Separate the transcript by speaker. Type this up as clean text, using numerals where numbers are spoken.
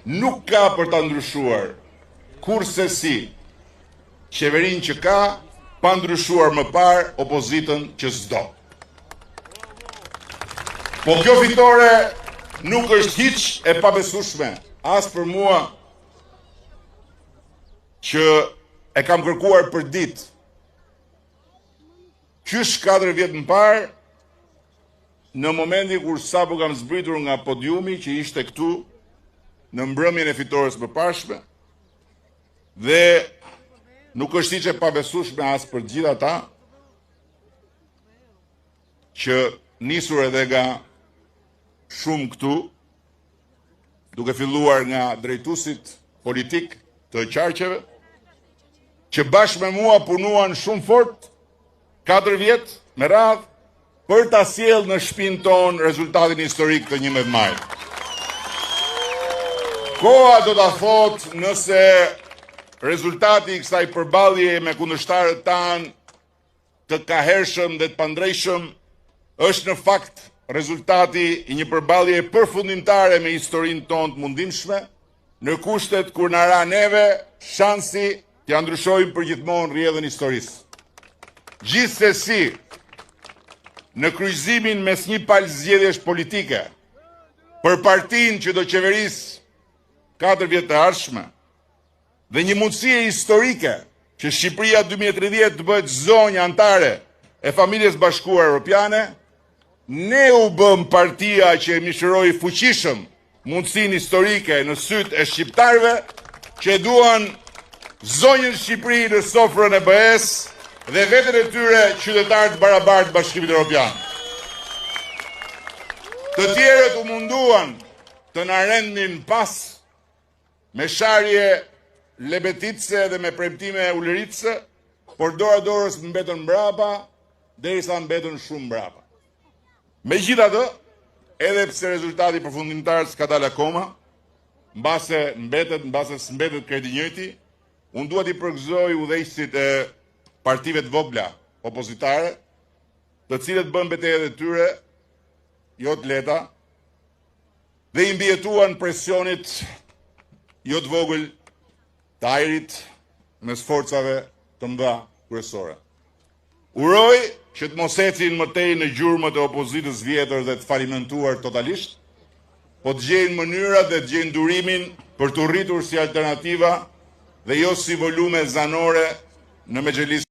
Speaker 1: nuk ka për ta ndryshuar kurse si qeverinë që ka, pa ndryshuar më parë opozitën që s'do. Po kjo fitore nuk është hiç e pabesueshme, as për mua që e kam kërkuar për ditë. Qysh 4 vjet më parë, në momentin kur sapo kam zbritur nga podiumi që ishte këtu në mbrëmjen e fitores së përparshme, dhe nuk është hiç e pabesueshme as për gjithë ata që nisur edhe nga shumë këtu, duke filluar nga drejtuesit politik të qarqeve, që bashkë me mua punuan shumë fort 4 vjet me radhë për ta sjellë në shtëpinë tonë rezultatin historik të 11 majit. Koha do ta thotë nëse rezultati i kësaj përballje me kundërshtarët tanë të kahershëm dhe të pandrejshëm është në fakt rezultati i një përballje përfundimtare me historinë tonë të mundimshme, në kushtet kur na ra neve shansi t'ia ndryshojmë përgjithmonë rrjedhën historisë. Gjithsesi, në kryqëzimin mes një palë zgjedhjesh politike për partinë që do qeverisë 4 vjet të ardhshme dhe një mundësie historike që Shqipëria 2030 të bëhet zonjë anëtare e familjes bashkuar europiane, ne u bëm partia që e mishëroi fuqishëm mundësinë historike në sytë e shqiptarëve që duan zonjën Shqipëri në sofrën e BE-s dhe veten e tyre qytetarë të barabartë Bashkimit Evropian. Të tjerët u munduan të na rendin pas me sharje lebetitse dhe me premtime uleritse, por dora dorës mbetën mbrapa, derisa mbetën shumë mbrapa. Megjithatë, edhe pse rezultati përfundimtar s'ka dalë akoma, mbase s'mbetet kredi njëjti, unë dua t'i përgëzoj udhëheqësit e partive të vogla opozitare, të cilët bën betejat e tyre jo të lehta dhe i mbijetuan presionit jo të vogël të ajrit mes forcave të mëdha kryesore. Uroj që të mos ecin më tej në gjurmët e opozitës vjetër dhe të falimentuar totalisht, po të gjejnë mënyra dhe të gjejnë durimin për të rritur si alternativa dhe jo si volume zanore në Mexhelis.